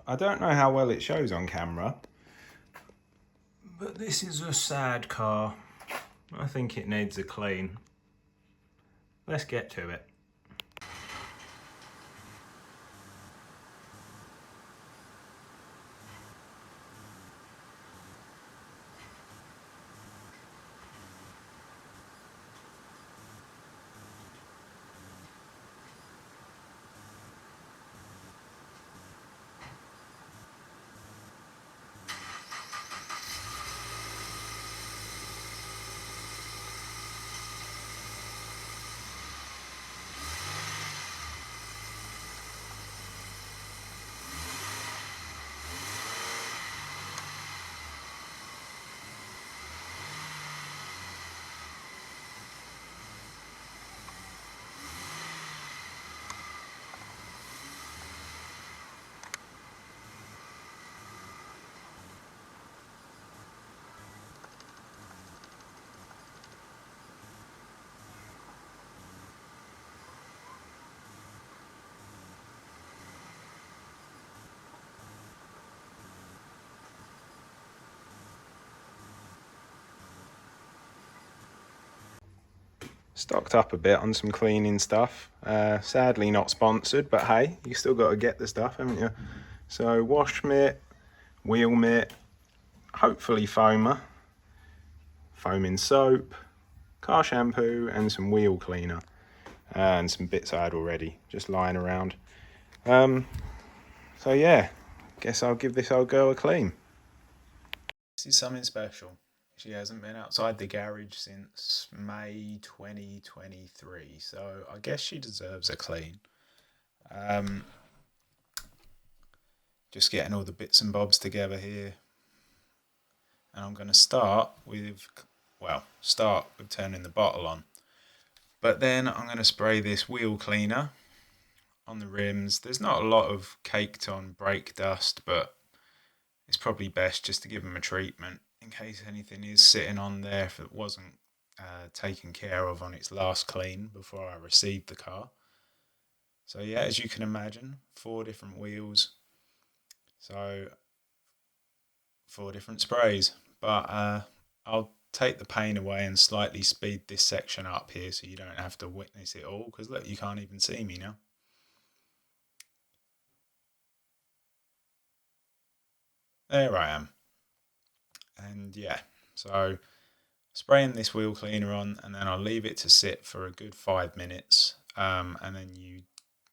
I don't know how well it shows on camera, but this is a sad car. I think it needs a clean. Let's get to it. Stocked up a bit on some cleaning stuff. Sadly not sponsored, but hey, you still got to get the stuff, haven't you? So wash mitt, wheel mitt, hopefully foamer, foaming soap, car shampoo and some wheel cleaner. And some bits I had already, just lying around. So yeah, guess I'll give this old girl a clean. This is something special. She hasn't been outside the garage since May 2023, so I guess she deserves a clean. Just getting all the bits and bobs together here. And I'm going to start with turning the bottle on. But then I'm going to spray this wheel cleaner on the rims. There's not a lot of caked on brake dust, but it's probably best just to give them a treatment in case anything is sitting on there if it wasn't taken care of on its last clean before I received the car. So yeah, as you can imagine, 4 different wheels, so 4 different sprays, but I'll take the pain away and slightly speed this section up here so you don't have to witness it all, because look, you can't even see me now. There I am. And yeah, so spraying this wheel cleaner on, and then I'll leave it to sit for a good 5 minutes, and then you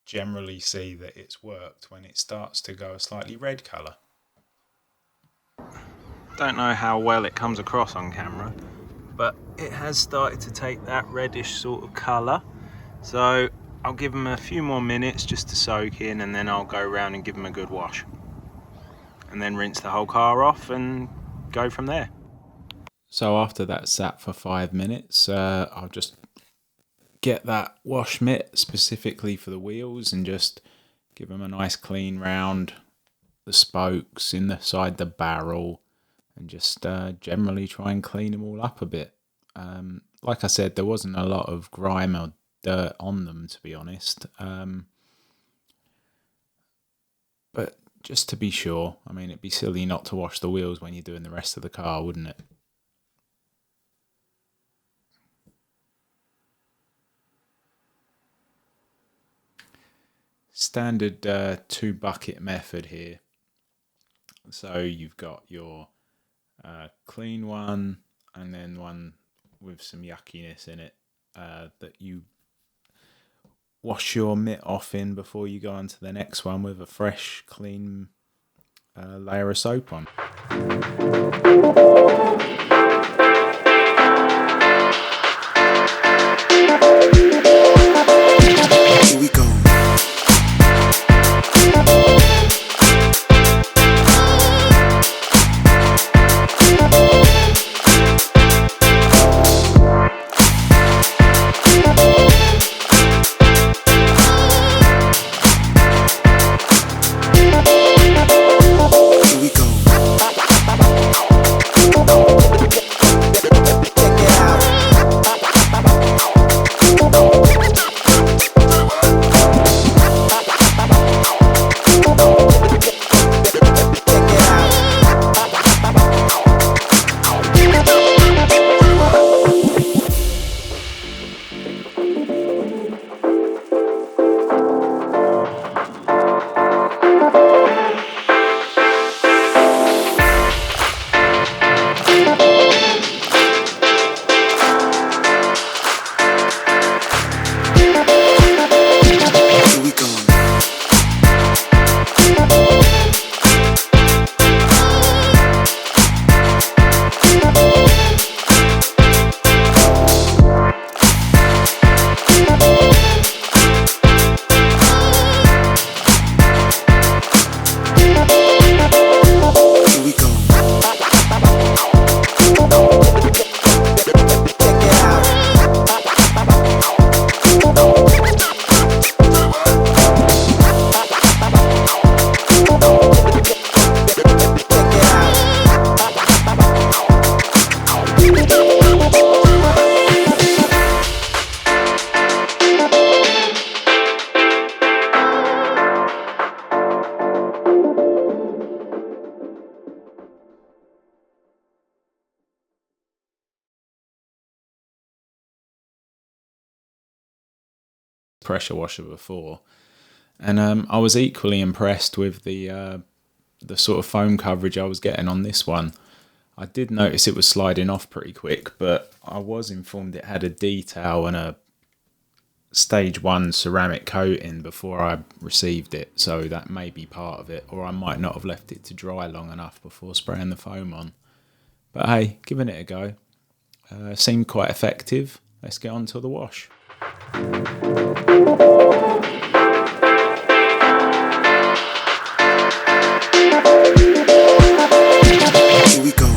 generally see that it's worked when it starts to go a slightly red colour. Don't know how well it comes across on camera, but it has started to take that reddish sort of colour, so I'll give them a few more minutes just to soak in, and then I'll go around and give them a good wash, and then rinse the whole car off and go from there. So after that sat for 5 minutes, I'll just get that wash mitt specifically for the wheels and just give them a nice clean round the spokes, inside the barrel, and just generally try and clean them all up a bit. Like I said, there wasn't a lot of grime or dirt on them, to be honest, but just to be sure. I mean, it'd be silly not to wash the wheels when you're doing the rest of the car, wouldn't it? Standard 2-bucket method here. So you've got your clean one, and then one with some yuckiness in it that you wash your mitt off in before you go on to the next one with a fresh, clean layer of soap on. Here we go. Here we go. pressure washer before, and I was equally impressed with the sort of foam coverage I was getting on this one. I did notice it was sliding off pretty quick, but I was informed it had a detail and a stage 1 ceramic coating before I received it, so that may be part of it, or I might not have left it to dry long enough before spraying the foam on. But hey, giving it a go. Seemed quite effective. Let's get on to the wash. Here we go.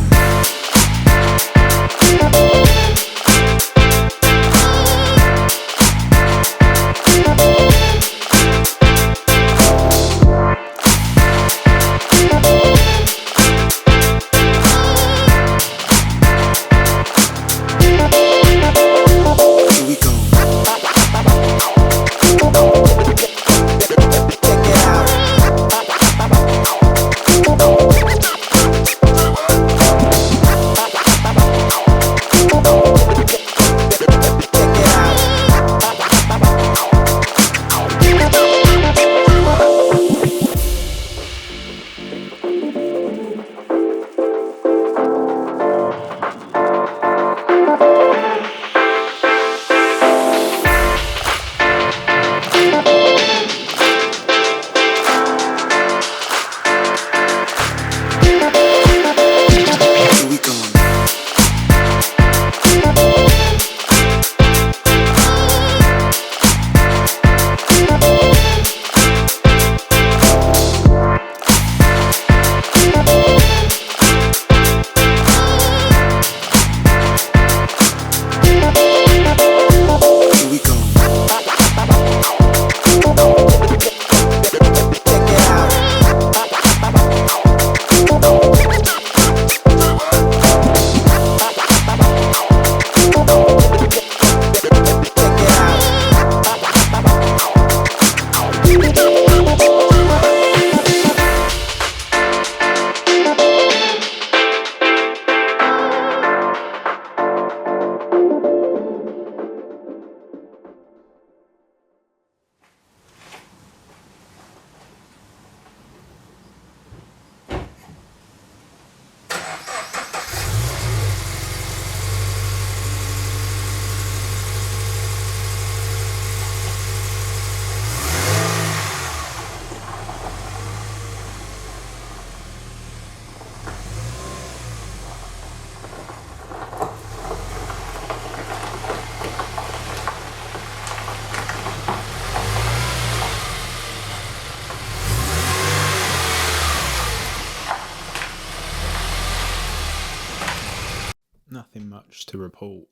Nothing much to report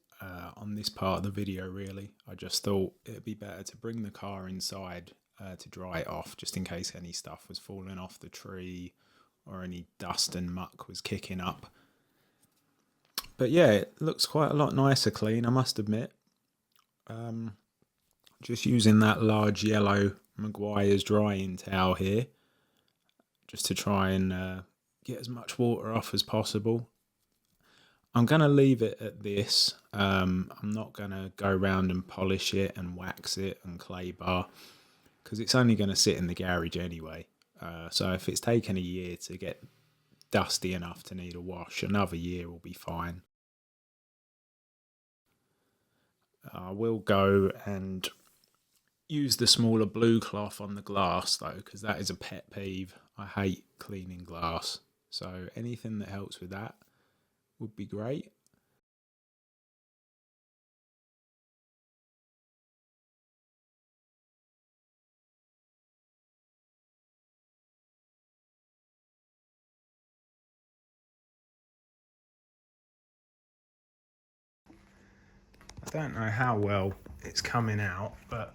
on this part of the video really. I just thought it'd be better to bring the car inside to dry it off, just in case any stuff was falling off the tree or any dust and muck was kicking up. But yeah, it looks quite a lot nicer clean, I must admit. Just using that large yellow Maguire's drying towel here, just to try and get as much water off as possible. I'm going to leave it at this. I'm not going to go around and polish it and wax it and clay bar, because it's only going to sit in the garage anyway. So if it's taken a year to get dusty enough to need a wash, another year will be fine. I will go and use the smaller blue cloth on the glass though, because that is a pet peeve. I hate cleaning glass. So anything that helps with that would be great. I don't know how well it's coming out, but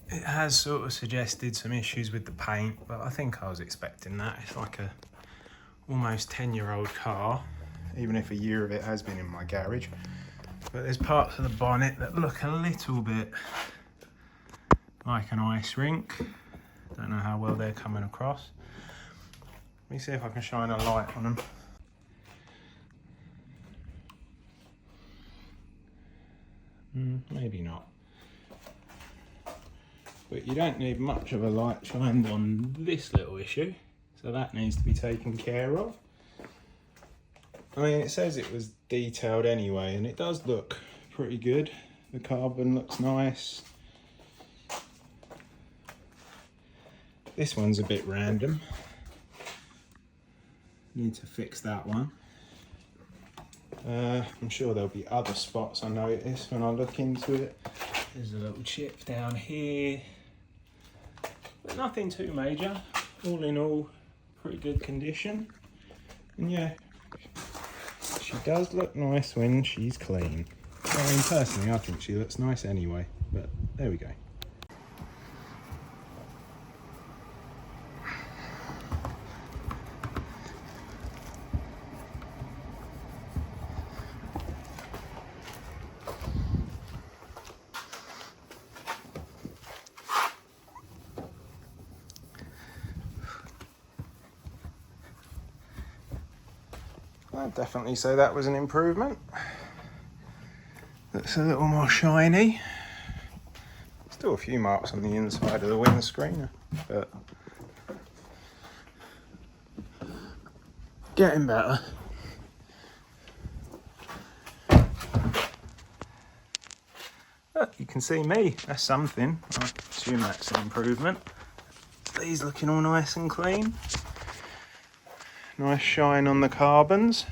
it has sort of suggested some issues with the paint, but I think I was expecting that. It's like a almost 10-year-old car, even if a year of it has been in my garage. But there's parts of the bonnet that look a little bit like an ice rink. Don't know how well they're coming across. Let me see if I can shine a light on them. Maybe not. but you don't need much of a light shined on this little issue, so that needs to be taken care of. I mean, it says it was detailed anyway, and it does look pretty good. The carbon looks nice. This one's a bit random. Need to fix that one. I'm sure there'll be other spots I notice when I look into it. There's a little chip down here, but nothing too major. All in all, pretty good condition. And yeah, she does look nice when she's clean. I mean, personally, I think she looks nice anyway, but there we go. I'd definitely say that was an improvement. Looks a little more shiny. Still a few marks on the inside of the windscreen, but getting better. Look, you can see me, that's something. I assume that's an improvement. These looking all nice and clean. Nice shine on the carbons.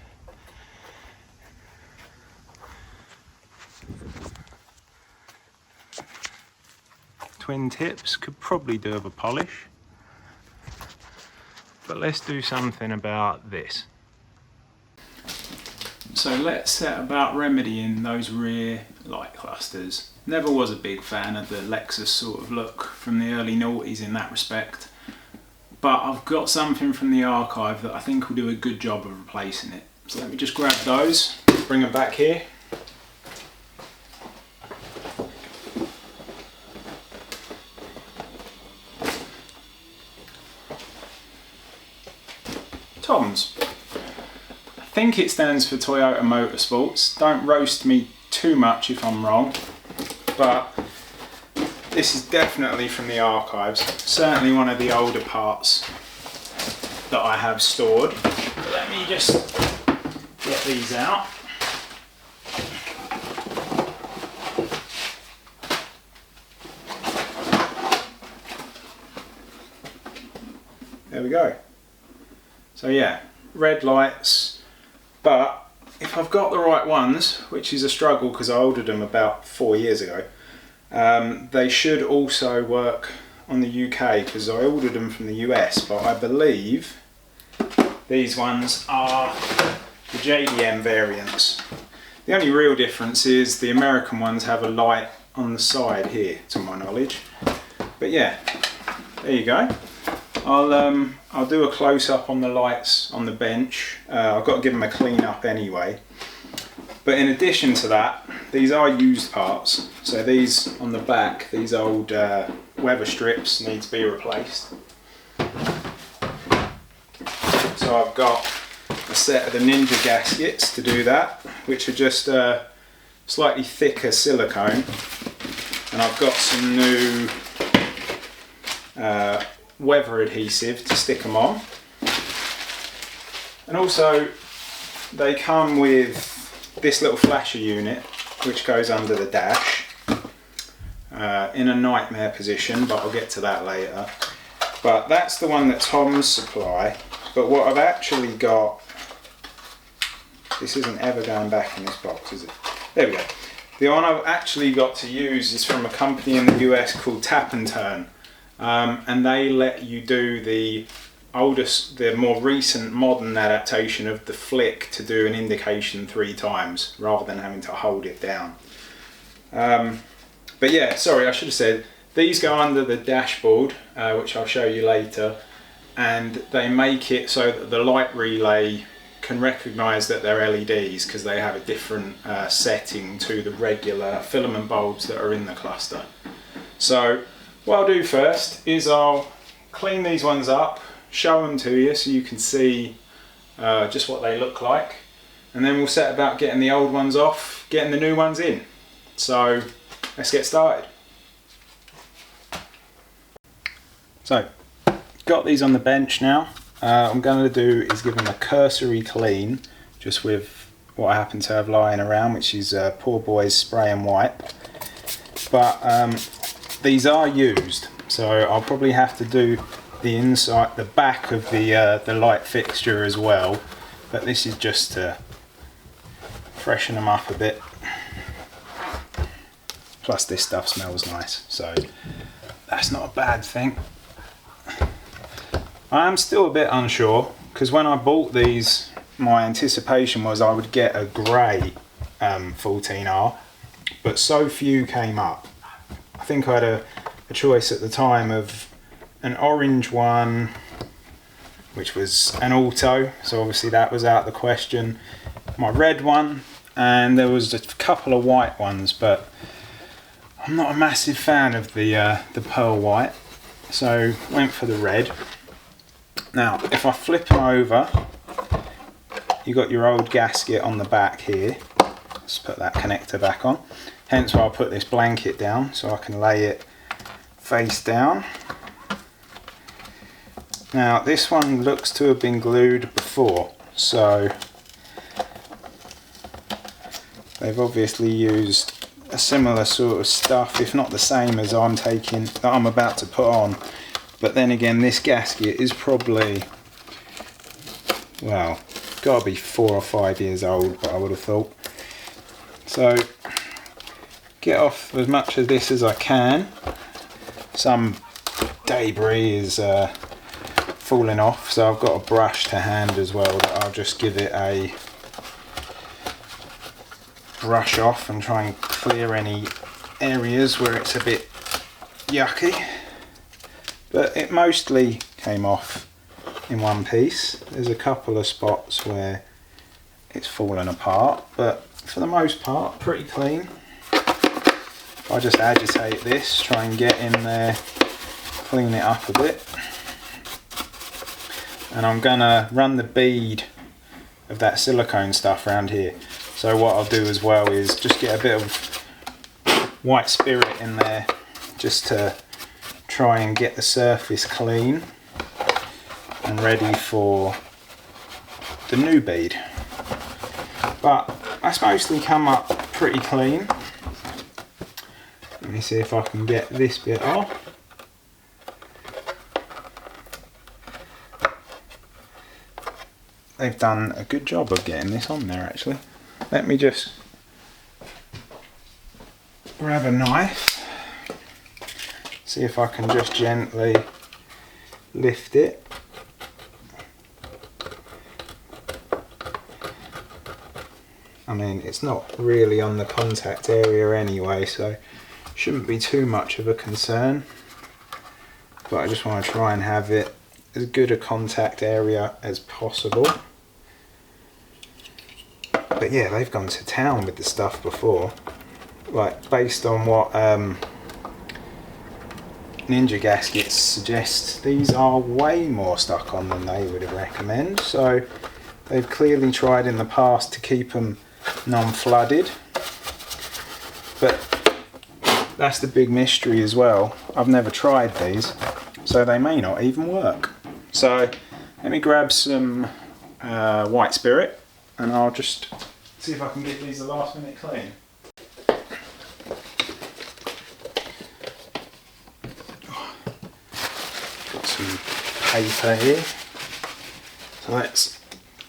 Twin tips could probably do with a polish. But let's do something about this. So let's set about remedying those rear light clusters. Never was a big fan of the Lexus sort of look from the early noughties in that respect. But I've got something from the archive that I think will do a good job of replacing it. So let me just grab those, bring them back here. TOMS. I think it stands for Toyota Motorsports. Don't roast me too much if I'm wrong, but this is definitely from the archives. Certainly one of the older parts that I have stored. Let me just get these out. There we go. So yeah, red lights, but if I've got the right ones, which is a struggle because I ordered them about 4 years ago, they should also work on the UK because I ordered them from the US, but I believe these ones are the JDM variants. The only real difference is the American ones have a light on the side here, to my knowledge. But yeah, there you go. I'll do a close-up on the lights on the bench. I've got to give them a clean up anyway. But in addition to that, these are used parts. So these on the back, these old weather strips need to be replaced. So I've got a set of the Ninja gaskets to do that, which are just slightly thicker silicone. And I've got some new weather adhesive to stick them on. And also they come with this little flasher unit which goes under the dash in a nightmare position, but I'll get to that later. But that's the one that TOMS supply. But what I've actually got, this isn't ever going back in this box, is it? There we go. The one I've actually got to use is from a company in the US called TapTurn, and they let you do the more recent modern adaptation of the flick to do an indication 3 times rather than having to hold it down. But yeah, sorry, I should have said these go under the dashboard, which I'll show you later, and they make it so that the light relay can recognise that they're LEDs because they have a different setting to the regular filament bulbs that are in the cluster. So what I'll do first is I'll clean these ones up, show them to you so you can see just what they look like, and then we'll set about getting the old ones off, getting the new ones in. So let's get started. So, got these on the bench now. I'm going to do is give them a cursory clean, just with what I happen to have lying around, which is Poor Boy's spray and wipe. But these are used, so I'll probably have to do the inside, the back of the light fixture as well. But this is just to freshen them up a bit. Plus this stuff smells nice, so that's not a bad thing. I am still a bit unsure, because when I bought these, my anticipation was I would get a grey 14R, but so few came up. I think I had a choice at the time of an orange one, which was an auto, so obviously that was out of the question, my red one, and there was a couple of white ones, but I'm not a massive fan of the pearl white, so went for the red. Now, if I flip them over, you got your old gasket on the back here. Let's put that connector back on. Hence why I'll put this blanket down so I can lay it face down. Now, this one looks to have been glued before, so they've obviously used a similar sort of stuff, if not the same as I'm about to put on. But then again, this gasket is probably, well, gotta be 4 or 5 years old, but I would have thought. So, get off as much of this as I can. Some debris is falling off, so I've got a brush to hand as well that I'll just give it a brush off and try and clear any areas where it's a bit yucky. But it mostly came off in one piece. There's a couple of spots where it's fallen apart, but for the most part, pretty clean. I just agitate this, try and get in there, clean it up a bit. And I'm gonna run the bead of that silicone stuff around here. So what I'll do as well is just get a bit of white spirit in there, just to try and get the surface clean and ready for the new bead. But that's mostly come up pretty clean. Let me see if I can get this bit off. They've done a good job of getting this on there actually. Let me just grab a knife. See if I can just gently lift it. I mean, it's not really on the contact area anyway, so shouldn't be too much of a concern. But I just want to try and have it as good a contact area as possible. But yeah, they've gone to town with the stuff before. Like, based on what Ninja gaskets suggest, these are way more stuck on than they would recommend, so they've clearly tried in the past to keep them non-flooded. But that's the big mystery as well. I've never tried these, so they may not even work. So let me grab some white spirit and I'll just see if I can get these a last minute clean. Some paper here, so let's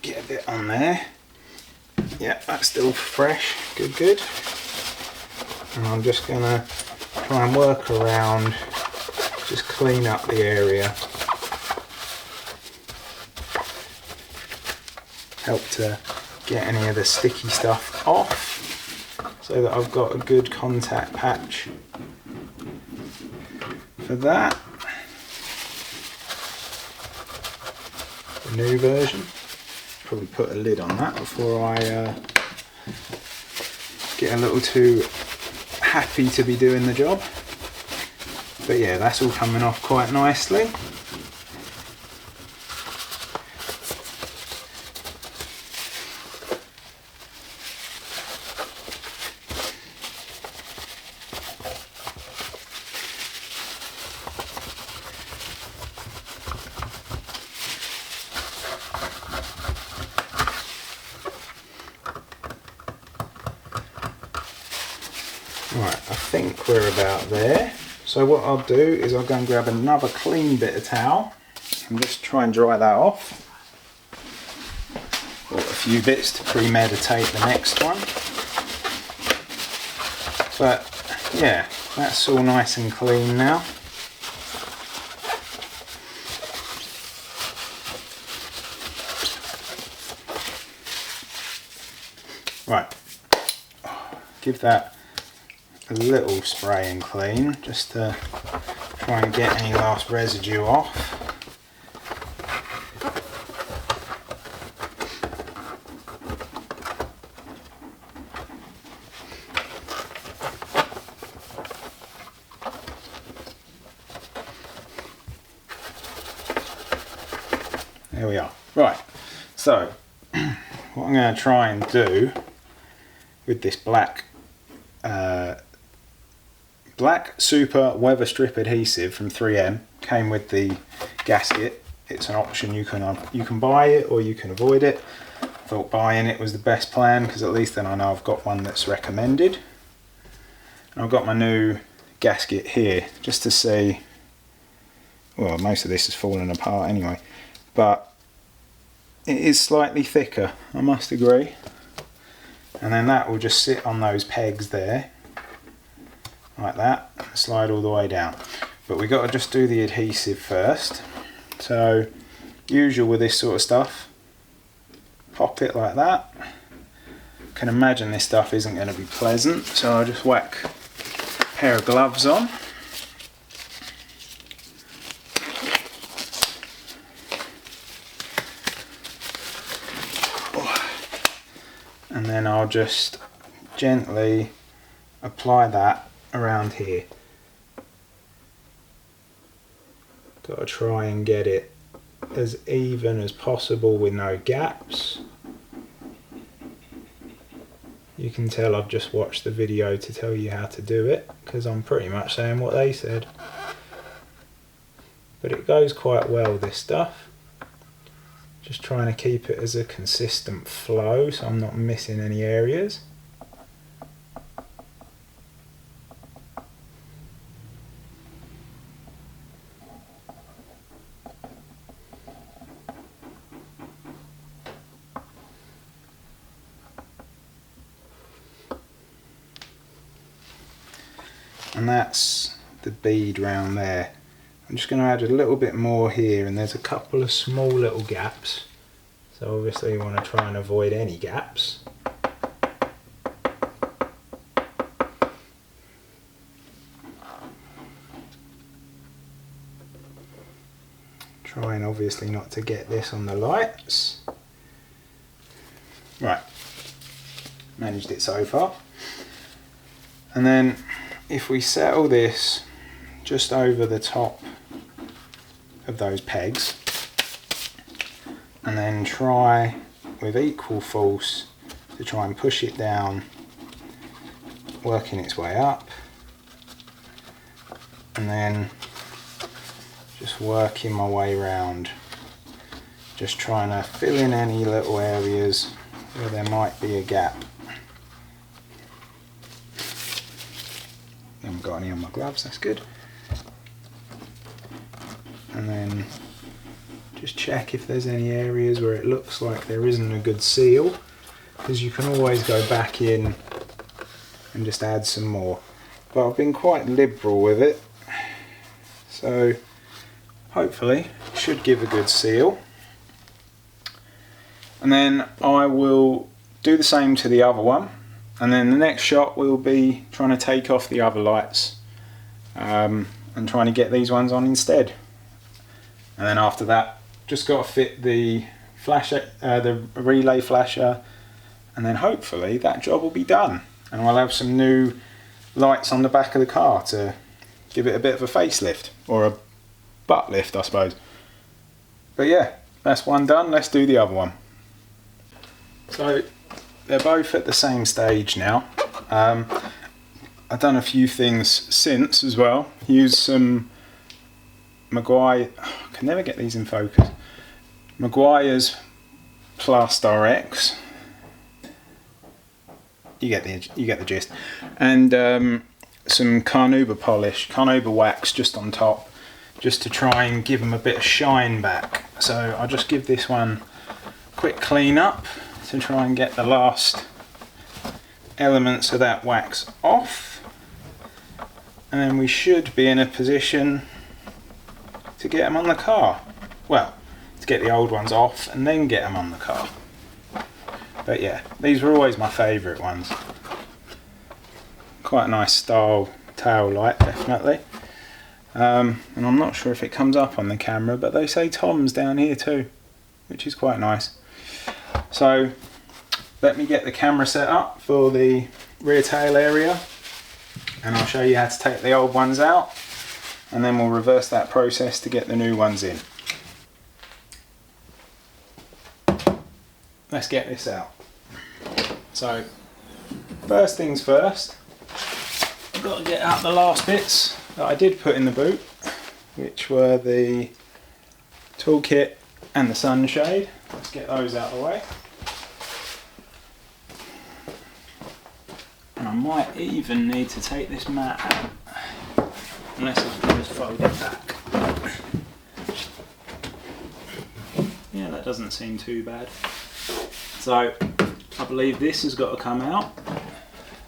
get a bit on there. Yeah, that's still fresh, good. And I'm just gonna try and work around, just clean up the area, help to get any of the sticky stuff off so that I've got a good contact patch for that. The new version, probably put a lid on that before I get a little too happy to be doing the job. But yeah, that's all coming off quite nicely. Right, I think we're about there. So what I'll do is I'll go and grab another clean bit of towel and just try and dry that off. Bought a few bits to premeditate the next one. But yeah, that's all nice and clean now. Right, give that a little spray and clean just to try and get any last residue off. There we are. Right, so what I'm going to try and do with this black super weather strip adhesive from 3M, came with the gasket. It's an option, you can buy it or you can avoid it. I thought buying it was the best plan because at least then I know I've got one that's recommended. And I've got my new gasket here just to see, well, most of this is falling apart anyway, but it is slightly thicker, I must agree. And then that will just sit on those pegs there, like that, slide all the way down. But we've got to just do the adhesive first. So, usual with this sort of stuff, pop it like that. Can imagine this stuff isn't going to be pleasant, so I'll just whack a pair of gloves on. And then I'll just gently apply that around here. Got to try and get it as even as possible with no gaps. You can tell I've just watched the video to tell you how to do it, because I'm pretty much saying what they said. But it goes quite well, this stuff. Just trying to keep it as a consistent flow so I'm not missing any areas. And that's the bead round there. I'm just going to add a little bit more here, and there's a couple of small little gaps, so obviously you want to try and avoid any gaps. Trying obviously not to get this on the lights. Right, managed it so far. And then if we settle this just over the top of those pegs and then try with equal force to try and push it down, working its way up, and then just working my way around, just trying to fill in any little areas where there might be a gap. I haven't got any on my gloves, that's good. And then just check if there's any areas where it looks like there isn't a good seal, because you can always go back in and just add some more. But I've been quite liberal with it, so hopefully it should give a good seal. And then I will do the same to the other one, and then the next shot will be trying to take off the other lights and trying to get these ones on instead. And then after that, just got to fit the flasher, the relay flasher, and then hopefully that job will be done. And I'll have some new lights on the back of the car to give it a bit of a facelift, or a butt lift I suppose. But yeah, that's one done, let's do the other one. So they're both at the same stage now. I've done a few things since as well. Used some Maguire, I can never get these in focus, Maguire's Plastar X. You get the gist. And some carnauba polish, carnauba wax just on top, just to try and give them a bit of shine back. So I'll just give this one a quick clean up to try and get the last elements of that wax off, and then we should be in a position to get them on the car. Well, to get the old ones off and then get them on the car. But yeah, these were always my favourite ones. Quite a nice style tail light, definitely. And I'm not sure if it comes up on the camera, but they say Tom's down here too, which is quite nice. So let me get the camera set up for the rear tail area, and I'll show you how to take the old ones out, and then we'll reverse that process to get the new ones in. Let's get this out. So first things first, I've got to get out the last bits that I did put in the boot, which were the toolkit and the sunshade. Let's get those out of the way. And I might even need to take this mat out, unless I can just fold it back. Yeah, that doesn't seem too bad. So I believe this has got to come out.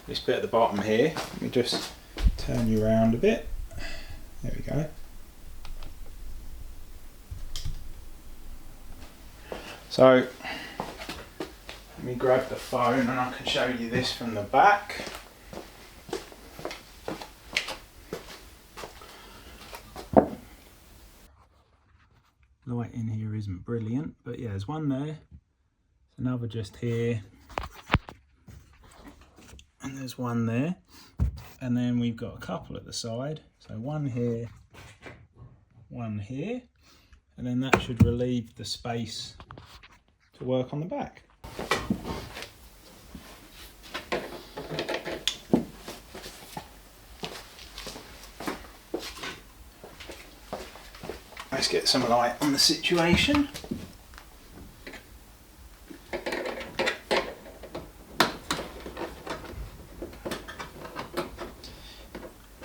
This bit at the bottom here, let me just turn you around a bit. There we go. So let me grab the phone and I can show you this from the back. Light in here isn't brilliant, but yeah, there's one there, another just here, and there's one there, and then we've got a couple at the side, so one here, and then that should relieve the space to work on the back. Let's get some light on the situation.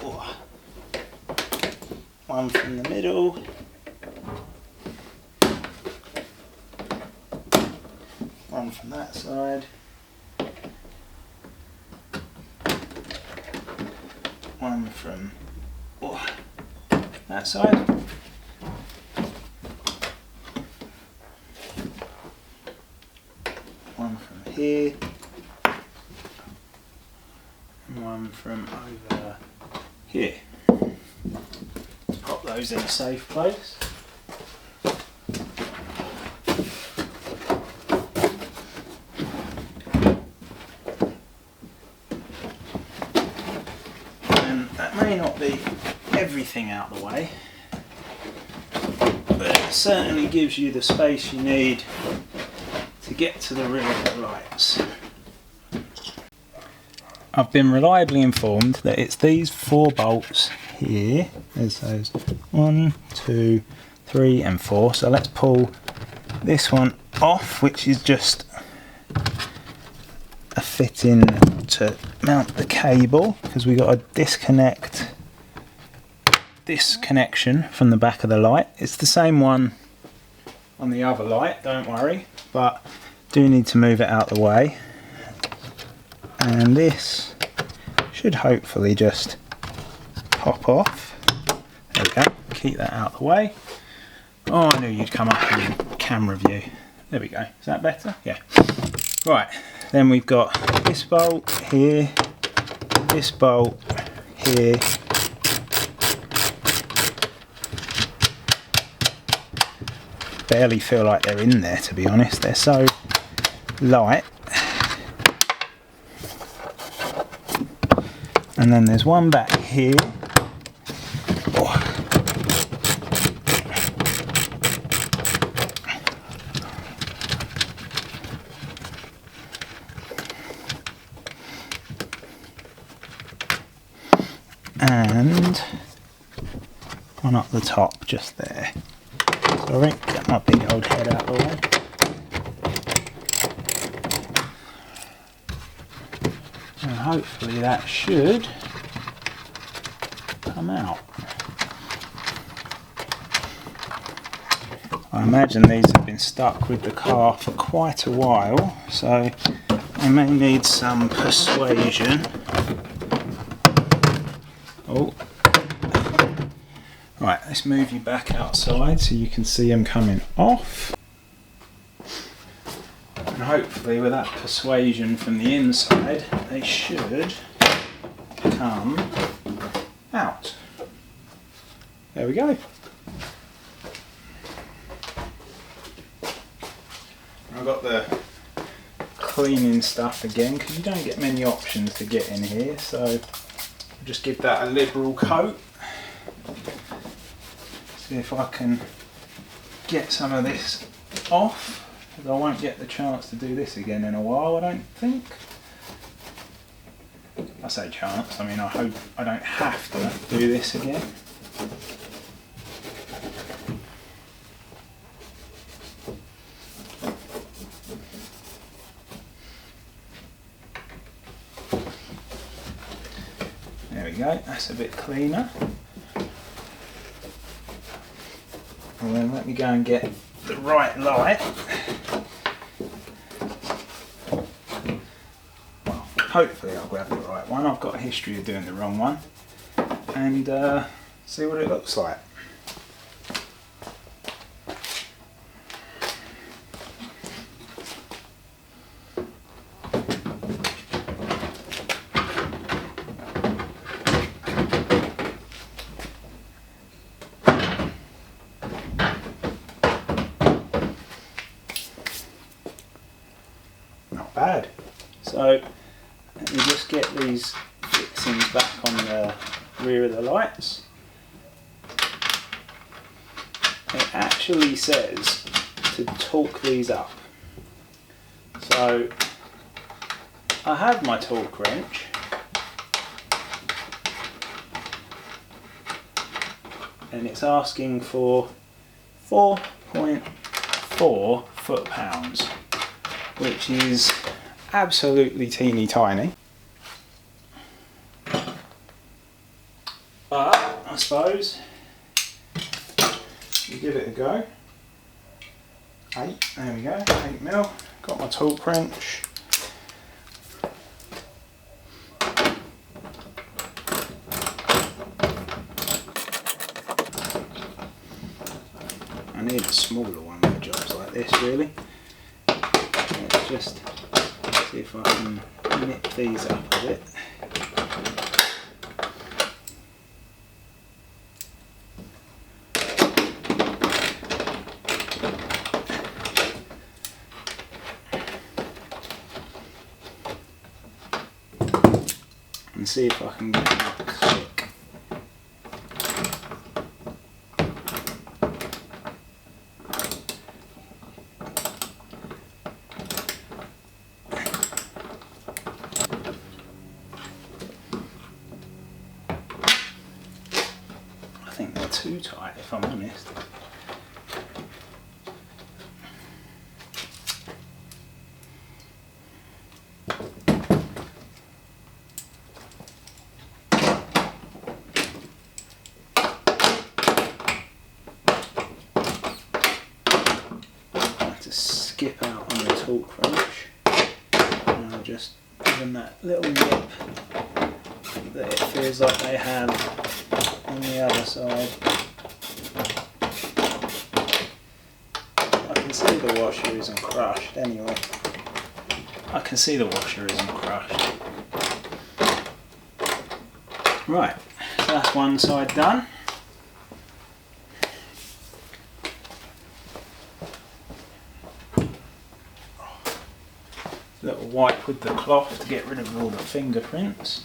Oh. One from the middle. One from that side. One from that side. One from here, and one from over here. Let's pop those in a safe place. And that may not be everything out of the way, but it certainly gives you the space you need to get to the rear of the lights. I've been reliably informed that it's these 4 bolts here. There's those 1, 2, 3 and 4. So let's pull this one off, which is just a fitting to mount the cable, because we've got to disconnect this connection from the back of the light. It's the same one on the other light, don't worry, but do need to move it out the way, and this should hopefully just pop off. There we go, keep that out the way. Oh, I knew you'd come up in camera view. There we go, is that better? Yeah. Right, then we've got this bolt here, this bolt here, barely feel like they're in there, to be honest. They're so light. And then there's one back here. Oh. And one up the top, just there. Sorry, get my big old head out of the way. And hopefully that should come out. I imagine these have been stuck with the car for quite a while, so I may need some persuasion. Oh, right, let's move you back outside so you can see them coming off. And hopefully with that persuasion from the inside, they should come out. There we go. I've got the cleaning stuff again because you don't get many options to get in here, so I'll just give that a liberal coat. See if I can get some of this off, because I won't get the chance to do this again in a while, I don't think. I say chance, I mean I hope I don't have to do this again. There we go, that's a bit cleaner. And then let me go and get the right light. Well, hopefully I'll grab the right one. I've got a history of doing the wrong one. And see what it looks like. Not bad. So let me just get these fixings back on the rear of the lights. It actually says to torque these up. So I have my torque wrench. And it's asking for 4.4 foot-pounds, which is absolutely teeny tiny. But I suppose we give it a go. 8, there we go, 8mm. Got my torque wrench. I need a smaller one for jobs like this, really. Let's just see if I can nip these up a bit. And see if I can get that click. I think they're too tight, if I'm honest. Skip out on the torque wrench, and I'll just give them that little nip that it feels like they have on the other side. I can see the washer isn't crushed anyway. I can see the washer isn't crushed. Right, so that's one side done. Little wipe with the cloth to get rid of all the fingerprints.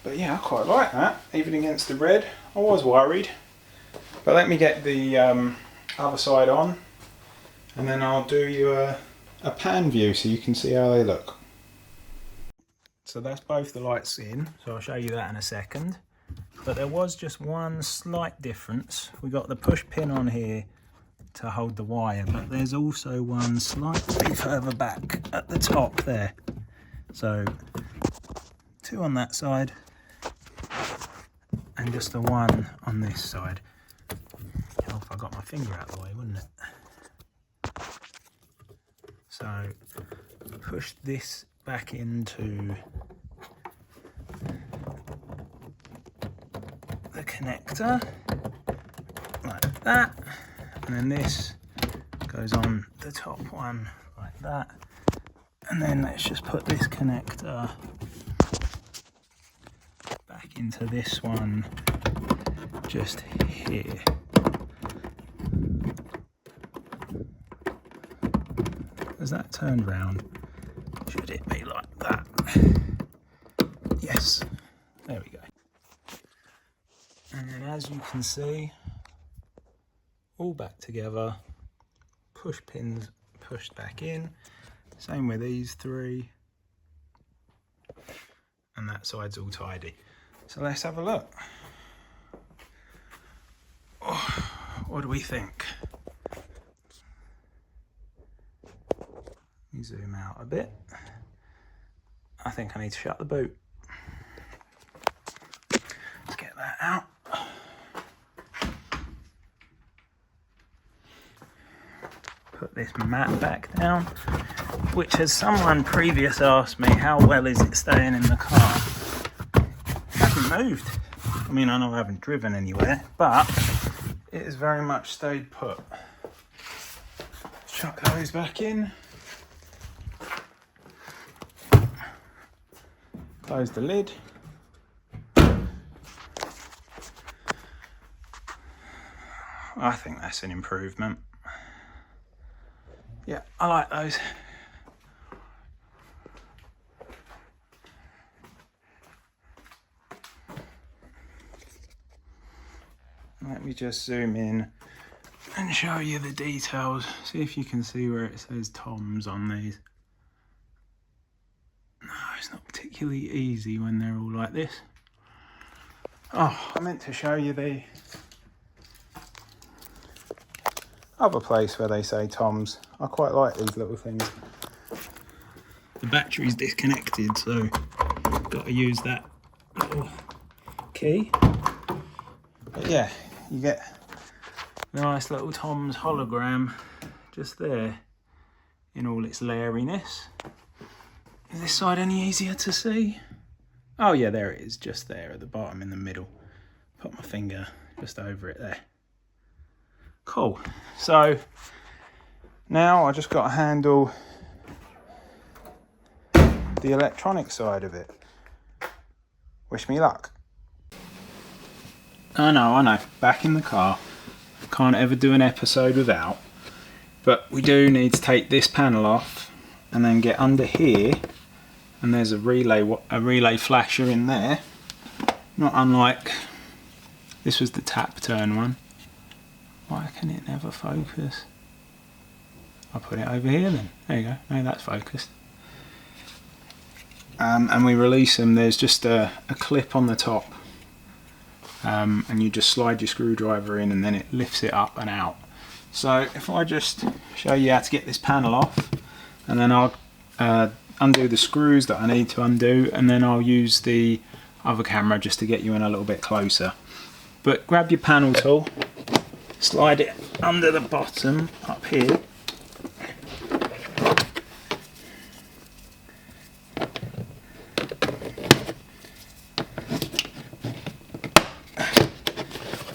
But yeah, I quite like that, even against the red. I was worried. But let me get the other side on, and then I'll do you a pan view so you can see how they look. So that's both the lights in, so I'll show you that in a second. But there was just one slight difference. We got the push pin on here to hold the wire, but there's also one slightly further back at the top there. So to 2 on that side and just the 1 on this side. Oh, if I got my finger out of the way, wouldn't it? So push this back into the connector like that, and then this goes on the top one like that, and then let's just put this connector back into this one just here. As that turned round, should it be like that? Yes, there we go. And then as you can see, all back together, push pins pushed back in, same with these 3, and that side's all tidy. So let's have a look. Oh, what do we think? Let me zoom out a bit. I think I need to shut the boot. Let's get that out. Put this mat back down, which has someone previous asked me, how well is it staying in the car? It hasn't moved. I mean, I know I haven't driven anywhere, but it has very much stayed put. Chuck those back in. Close the lid. I think that's an improvement. Yeah, I like those. Let me just zoom in and show you the details. See if you can see where it says Tom's on these. No, it's not particularly easy when they're all like this. Oh, I meant to show you the other place where they say Tom's. I quite like these little things. The battery's disconnected, so got to use that little key. But yeah, you get a nice little Tom's hologram just there in all its layeriness. Is this side any easier to see? Oh yeah, there it is, just there at the bottom in the middle. Put my finger just over it there. Cool. So now I just got to handle the electronic side of it. Wish me luck. I know. Back in the car. Can't ever do an episode without. But we do need to take this panel off and then get under here. And there's a relay flasher in there. Not unlike, this was the TapTurn one. Why can it never focus? I'll put it over here then. There you go. Now that's focused. And we release them. There's just a clip on the top. And you just slide your screwdriver in and then it lifts it up and out. So if I just show you how to get this panel off, and then I'll undo the screws that I need to undo, and then I'll use the other camera just to get you in a little bit closer. But grab your panel tool, slide it under the bottom up here.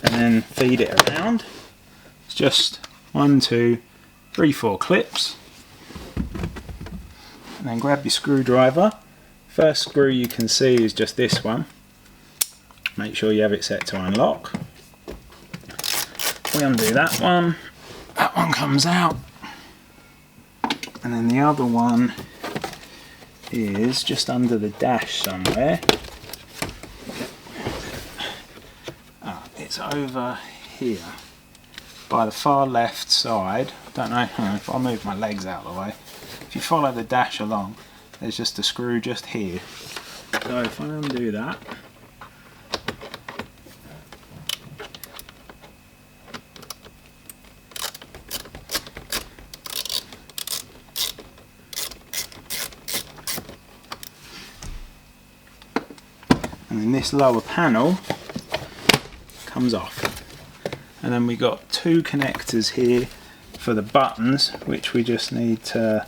And then feed it around. It's just 1, 2, 3, 4 clips. And then grab your screwdriver. First screw you can see is just this one. Make sure you have it set to unlock. We undo that one comes out, and then the other one is just under the dash somewhere. It's over here by the far left side. Don't know if I move my legs out of the way. If you follow the dash along, there's just a screw just here. So if I undo that, and then this lower panel comes off. And then we got two connectors here for the buttons, which we just need to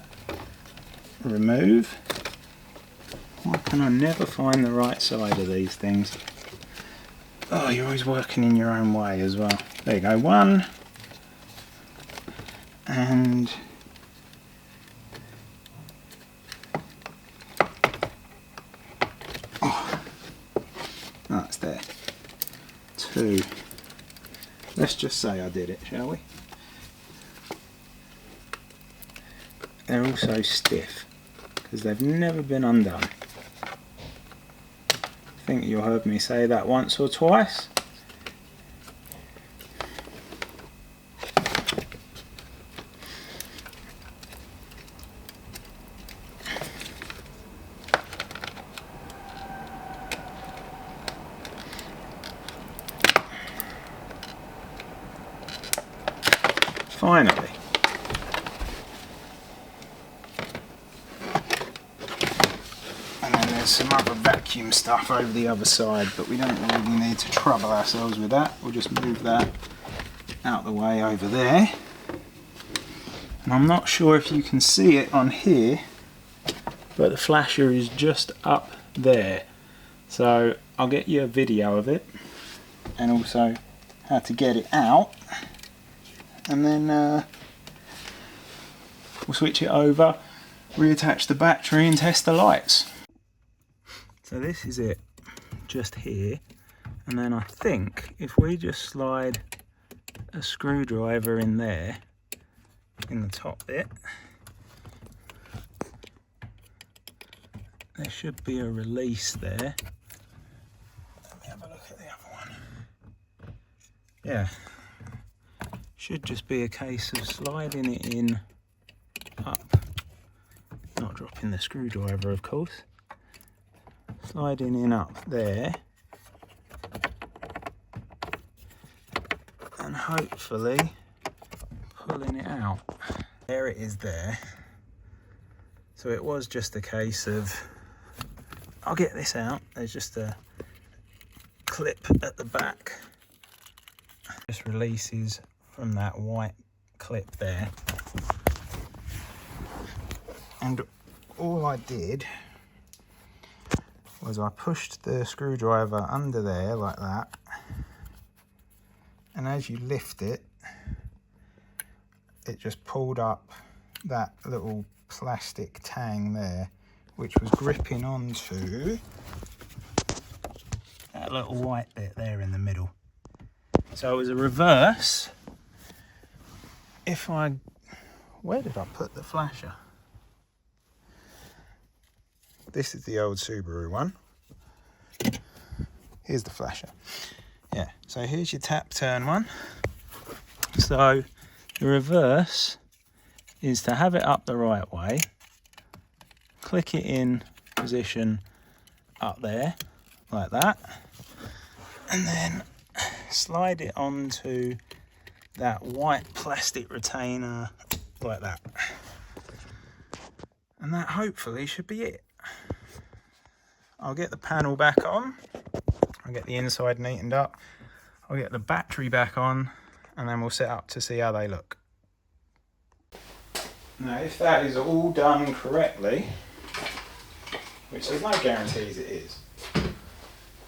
remove. Why can I never find the right side of these things? Oh, you're always working in your own way as well. There you go, one. And oh, that's there. Two. Let's just say I did it, shall we? They're also stiff because they've never been undone. I think you'll heard me say that once or twice. Finally. And then there's some other vacuum stuff over the other side, but we don't really need to trouble ourselves with that. We'll just move that out the way over there. And I'm not sure if you can see it on here, but the flasher is just up there. So I'll get you a video of it and also how to get it out. And then we'll switch it over, reattach the battery and test the lights. So this is it, just here. And then I think if we just slide a screwdriver in there, in the top bit, there should be a release there. Let me have a look at the other one. Yeah. Should just be a case of sliding it in up, not dropping the screwdriver of course, sliding in up there and hopefully pulling it out. There it is there. So it was just a case of, I'll get this out, there's just a clip at the back, just releases from that white clip there, and all I did was I pushed the screwdriver under there like that, and as you lift it, it just pulled up that little plastic tang there, which was gripping onto that little white bit there in the middle. So it was a reverse. Where did I put the flasher? This is the old Subaru one. Here's the flasher. Yeah, so here's your TapTurn one. So the reverse is to have it up the right way, click it in position up there, like that, and then slide it onto that white plastic retainer like that, and that hopefully should be it. I'll get the panel back on, I'll get the inside neatened up, I'll get the battery back on, and then we'll set up to see how they look. Now if that is all done correctly, which there's no guarantees it is,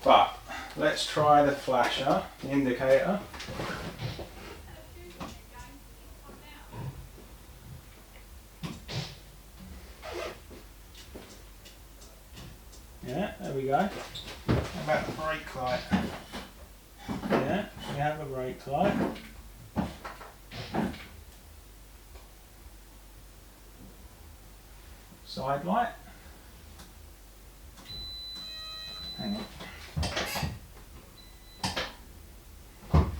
but let's try the flasher, the indicator. Yeah, there we go. How about the brake light? Yeah, we have a brake light. Side light. Hang on.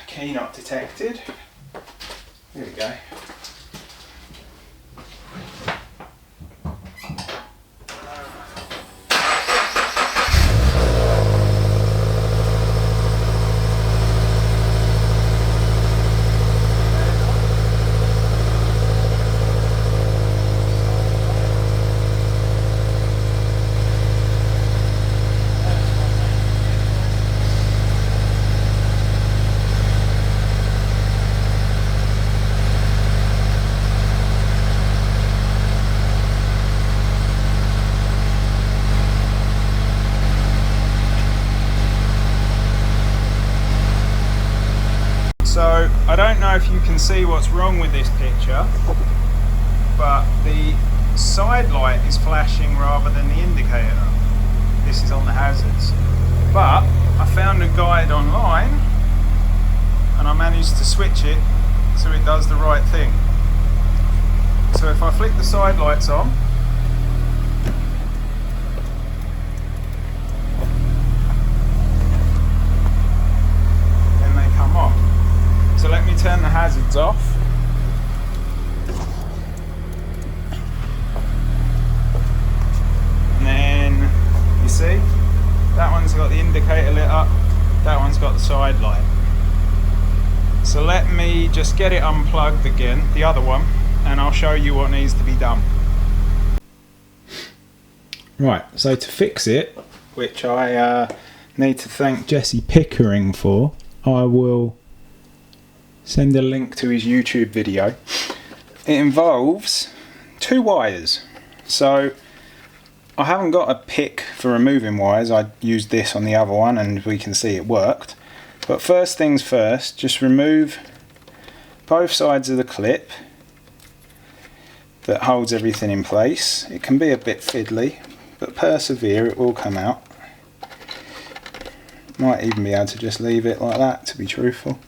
Key not detected. Here we go. can see what's wrong with this picture, but the side light is flashing rather than the indicator. This is on the hazards. But I found a guide online and I managed to switch it so it does the right thing. So if I flick the side lights on, then they come on. So let me turn the hazards off. And then, you see, that one's got the indicator lit up, that one's got the side light. So let me just get it unplugged again, the other one, and I'll show you what needs to be done. Right, so to fix it, which I need to thank Jesse Pickering for, I will send a link to his YouTube video. It involves 2 wires. So I haven't got a pick for removing wires. I used this on the other one and we can see it worked. But first things first, just remove both sides of the clip that holds everything in place. It can be a bit fiddly, but persevere, it will come out. Might even be able to just leave it like that, to be truthful.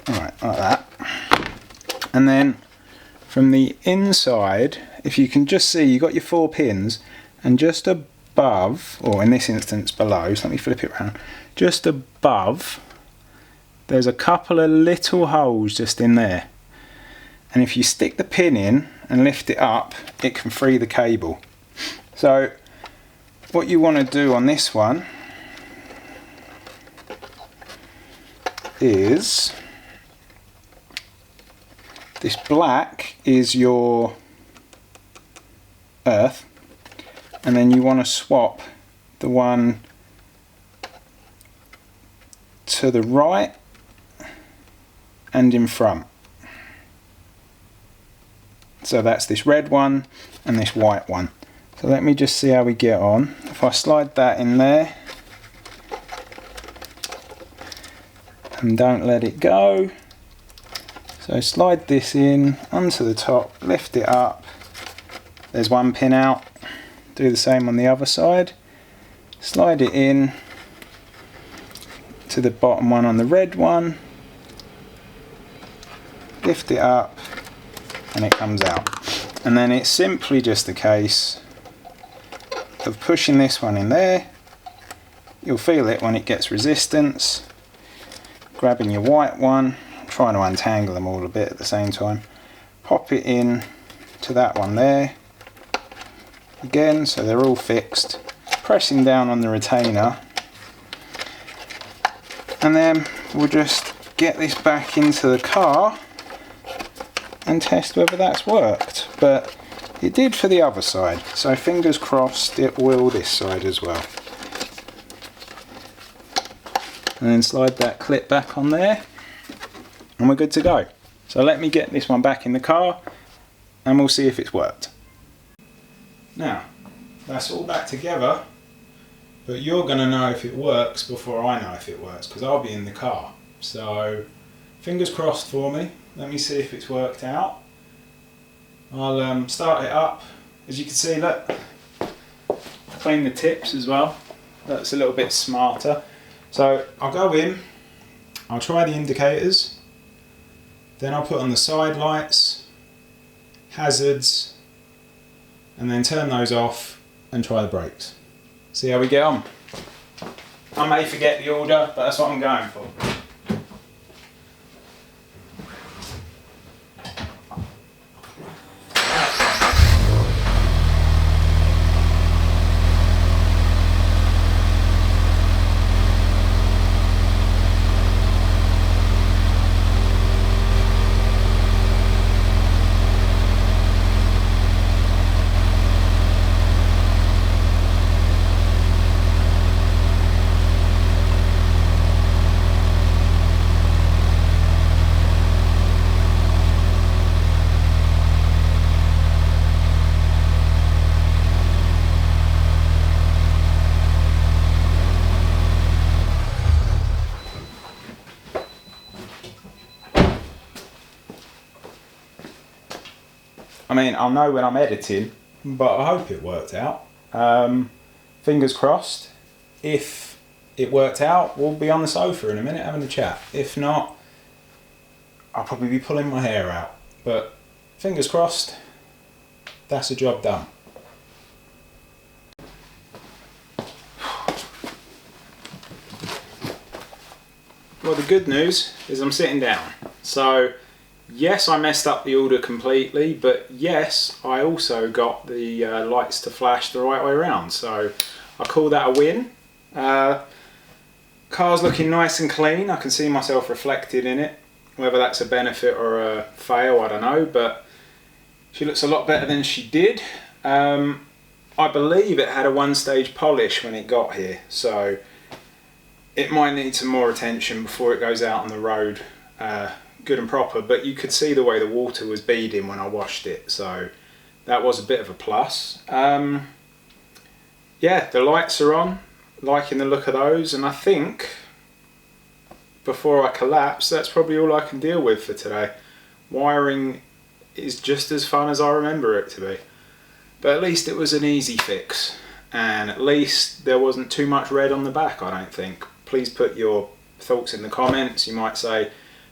Alright, like that. And then from the inside, if you can just see, you've got your 4 pins, and just above, or in this instance below, so let me flip it around, just above, there's a couple of little holes just in there. And if you stick the pin in and lift it up, it can free the cable. So what you want to do on this one is, this black is your earth, and then you want to swap the one to the right and in front. So that's this red one and this white one. So let me just see how we get on. If I slide that in there and don't let it go. So slide this in onto the top, lift it up. There's one pin out. Do the same on the other side. Slide it in to the bottom one on the red one. Lift it up and it comes out. And then it's simply just a case of pushing this one in there. You'll feel it when it gets resistance. Grabbing your white one, trying to untangle them all a bit at the same time. Pop it in to that one there. Again, so they're all fixed. Pressing down on the retainer. And then we'll just get this back into the car and test whether that's worked. But it did for the other side, so fingers crossed it will this side as well. And then slide that clip back on there and we're good to go. So let me get this one back in the car and we'll see if it's worked. Now, that's all back together, but you're going to know if it works before I know if it works, because I'll be in the car. So fingers crossed for me. Let me see if it's worked out. I'll start it up. As you can see, look, clean the tips as well. That's a little bit smarter. So I'll go in, I'll try the indicators, then I'll put on the side lights, hazards, and then turn those off and try the brakes. See how we get on. I may forget the order, but that's what I'm going for. I mean, I'll know when I'm editing, but I hope it worked out. Fingers crossed. If it worked out, we'll be on the sofa in a minute having a chat. If not, I'll probably be pulling my hair out. But fingers crossed, that's a job done. Well, the good news is I'm sitting down. So, yes, I messed up the order completely, but yes, I also got the lights to flash the right way around. So, I call that a win. Car's looking nice and clean. I can see myself reflected in it. Whether that's a benefit or a fail, I don't know, but she looks a lot better than she did. I believe it had a one-stage polish when it got here, so it might need some more attention before it goes out on the road good and proper, but you could see the way the water was beading when I washed it, so that was a bit of a plus. Yeah, the lights are on, liking the look of those, and I think before I collapse, that's probably all I can deal with for today. Wiring is just as fun as I remember it to be. But at least it was an easy fix, and at least there wasn't too much red on the back, I don't think. Please put your thoughts in the comments. You might say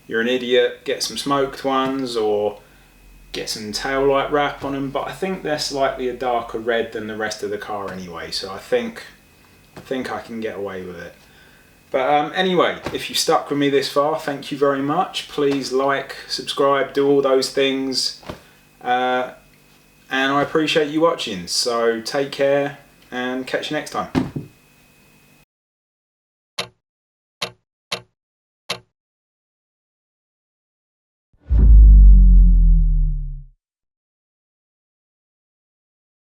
you're an idiot, get some smoked ones or get some tail light wrap on them, but I think they're slightly a darker red than the rest of the car anyway, so I think I can get away with it. But anyway, if you've stuck with me this far, thank you very much. Please like, subscribe, do all those things. And I appreciate you watching. So take care and catch you next time.